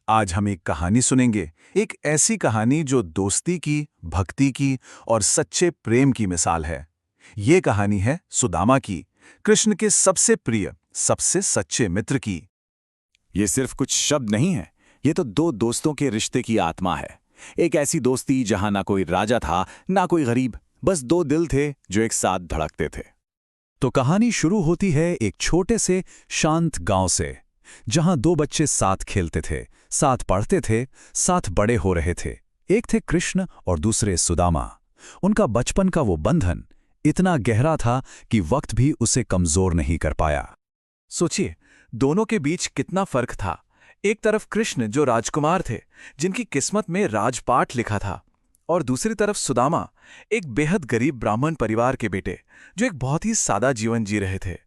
आज हम एक कहानी सुनेंगे, एक ऐसी कहानी जो दोस्ती की, भक्ति की और सच्चे प्रेम की मिसाल है। ये कहानी है सुदामा की, कृष्ण के सबसे प्रिय, सबसे सच्चे मित्र की। ये सिर्फ कुछ शब्द नहीं है, ये तो दो दोस्तों के रिश्ते की आत्मा है। एक ऐसी दोस्ती जहां ना कोई राजा था ना कोई गरीब, बस दो दिल थे जो एक साथ धड़कते थे। तो कहानी शुरू होती है एक छोटे से शांत गांव से, जहां दो बच्चे साथ खेलते थे, साथ पढ़ते थे, साथ बड़े हो रहे थे। एक थे कृष्ण और दूसरे सुदामा। उनका बचपन का वो बंधन इतना गहरा था कि वक्त भी उसे कमजोर नहीं कर पाया। सोचिए, दोनों के बीच कितना फर्क था। एक तरफ कृष्ण जो राजकुमार थे, जिनकी किस्मत में राजपाट लिखा था, और दूसरी तरफ सुदामा, एक बेहद गरीब ब्राह्मण परिवार के बेटे, जो एक बहुत ही सादा जीवन जी रहे थे।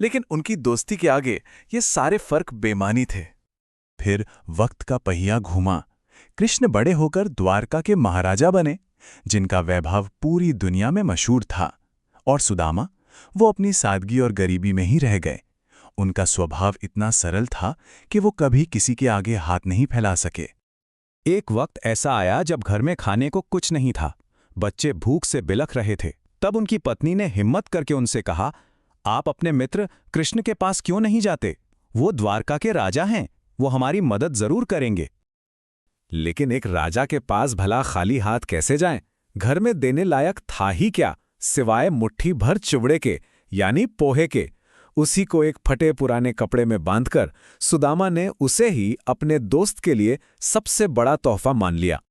लेकिन उनकी दोस्ती के आगे ये सारे फर्क बेमानी थे। फिर वक्त का पहिया घूमा। कृष्ण बड़े होकर द्वारका के महाराजा बने, जिनका वैभव पूरी दुनिया में मशहूर था। और सुदामा, वो अपनी सादगी और गरीबी में ही रह गए। उनका स्वभाव इतना सरल था कि वो कभी किसी के आगे हाथ नहीं फैला सके। एक वक्त ऐसा आया जब घर में खाने को कुछ नहीं था। बच्चे भूख से बिलख रहे थे। तब उनकी पत्नी ने हिम्मत करके उनसे कहा, आप अपने मित्र कृष्ण के पास क्यों नहीं जाते? वो द्वारका के राजा हैं, वो हमारी मदद जरूर करेंगे। लेकिन एक राजा के पास भला खाली हाथ कैसे जाएं? घर में देने लायक था ही क्या, सिवाय मुट्ठी भर चिवड़े के, यानी पोहे के। उसी को एक फटे पुराने कपड़े में बांधकर सुदामा ने उसे ही अपने दोस्त के लिए सबसे बड़ा तोहफा मान लिया।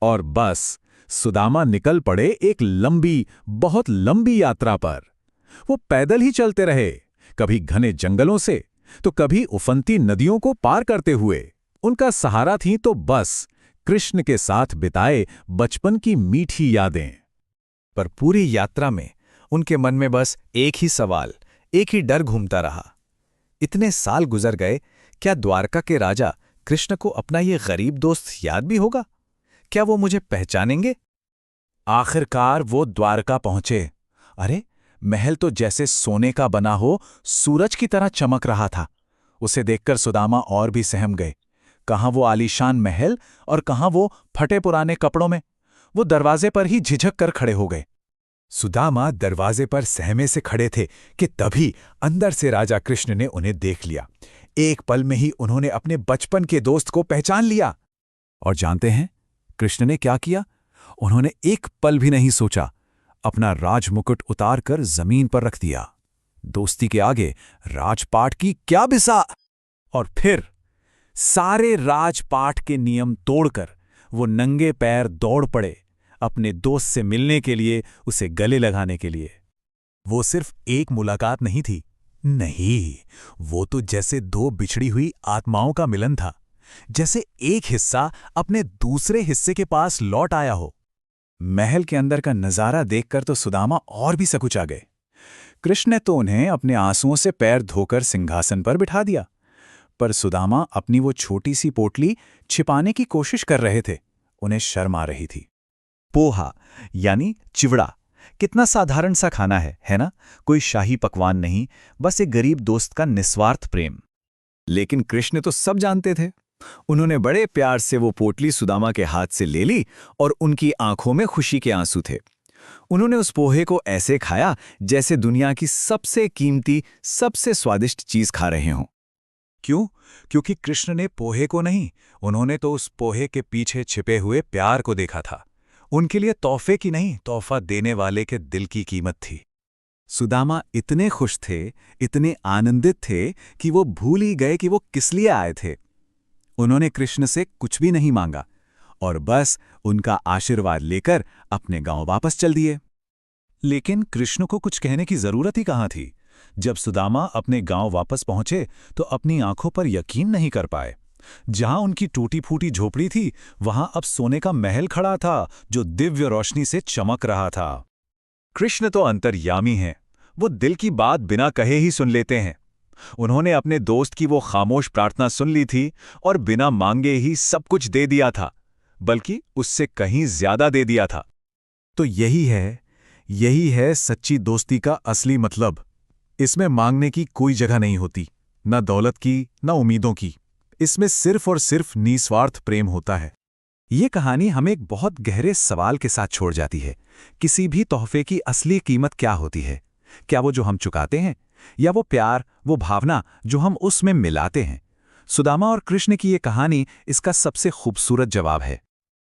और बस सुदामा निकल पड़े एक लंबी, बहुत लंबी यात्रा पर। वो पैदल ही चलते रहे, कभी घने जंगलों से तो कभी उफनती नदियों को पार करते हुए। उनका सहारा थी तो बस कृष्ण के साथ बिताए बचपन की मीठी यादें। पर पूरी यात्रा में उनके मन में बस एक ही सवाल, एक ही डर घूमता रहा। इतने साल गुजर गए, क्या द्वारका के राजा कृष्ण को अपना ये गरीब दोस्त याद भी होगा? क्या वो मुझे पहचानेंगे? आखिरकार वो द्वारका पहुंचे। अरे, महल तो जैसे सोने का बना हो, सूरज की तरह चमक रहा था। उसे देखकर सुदामा और भी सहम गए। कहाँ वो आलीशान महल और कहाँ वो फटे पुराने कपड़ों में। वो दरवाजे पर ही झिझक कर खड़े हो गए। सुदामा दरवाजे पर सहमे से खड़े थे कि तभी अंदर से राजा कृष्ण ने उन्हें देख लिया। एक पल में ही उन्होंने अपने बचपन के दोस्त को पहचान लिया। और जानते हैं कृष्ण ने क्या किया? उन्होंने एक पल भी नहीं सोचा, अपना राजमुकुट उतारकर जमीन पर रख दिया। दोस्ती के आगे राजपाट की क्या बिसा। और फिर सारे राजपाट के नियम तोड़कर वो नंगे पैर दौड़ पड़े, अपने दोस्त से मिलने के लिए, उसे गले लगाने के लिए। वो सिर्फ एक मुलाकात नहीं थी, नहीं, वो तो जैसे दो बिछड़ी हुई आत्माओं का मिलन था। जैसे एक हिस्सा अपने दूसरे हिस्से के पास लौट आया हो। महल के अंदर का नजारा देखकर तो सुदामा और भी सकुचा गए। कृष्ण ने तो उन्हें अपने आंसुओं से पैर धोकर सिंहासन पर बिठा दिया, पर सुदामा अपनी वो छोटी सी पोटली छिपाने की कोशिश कर रहे थे। उन्हें शर्म आ रही थी। पोहा यानी चिवड़ा, कितना साधारण सा खाना है ना? कोई शाही पकवान नहीं, बस एक गरीब दोस्त का निस्वार्थ प्रेम। लेकिन कृष्ण तो सब जानते थे। उन्होंने बड़े प्यार से वो पोटली सुदामा के हाथ से ले ली और उनकी आंखों में खुशी के आंसू थे। उन्होंने उस पोहे को ऐसे खाया जैसे दुनिया की सबसे कीमती, सबसे स्वादिष्ट चीज खा रहे हों। क्यों? क्योंकि कृष्ण ने पोहे को नहीं, उन्होंने तो उस पोहे के पीछे छिपे हुए प्यार को देखा था। उनके लिए तोहफे की नहीं, तोहफा देने वाले के दिल की कीमत थी। सुदामा इतने खुश थे, इतने आनंदित थे कि वो भूल ही गए कि वो किस लिए आए थे। उन्होंने कृष्ण से कुछ भी नहीं मांगा और बस उनका आशीर्वाद लेकर अपने गांव वापस चल दिए। लेकिन कृष्ण को कुछ कहने की जरूरत ही कहाँ थी। जब सुदामा अपने गांव वापस पहुंचे तो अपनी आंखों पर यकीन नहीं कर पाए। जहां उनकी टूटी फूटी झोपड़ी थी, वहां अब सोने का महल खड़ा था, जो दिव्य रोशनी से चमक रहा था। कृष्ण तो अंतर्यामी हैं, वो दिल की बात बिना कहे ही सुन लेते हैं। उन्होंने अपने दोस्त की वो खामोश प्रार्थना सुन ली थी और बिना मांगे ही सब कुछ दे दिया था, बल्कि उससे कहीं ज्यादा दे दिया था। तो यही है सच्ची दोस्ती का असली मतलब। इसमें मांगने की कोई जगह नहीं होती, न दौलत की, न उम्मीदों की। इसमें सिर्फ और सिर्फ निस्वार्थ प्रेम होता है। ये कहानी हमें एक बहुत गहरे सवाल के साथ छोड़ जाती है। किसी भी तोहफे की असली कीमत क्या होती है? क्या वो जो हम चुकाते हैं, या वो प्यार, वो भावना जो हम उसमें मिलाते हैं? सुदामा और कृष्ण की ये कहानी इसका सबसे खूबसूरत जवाब है।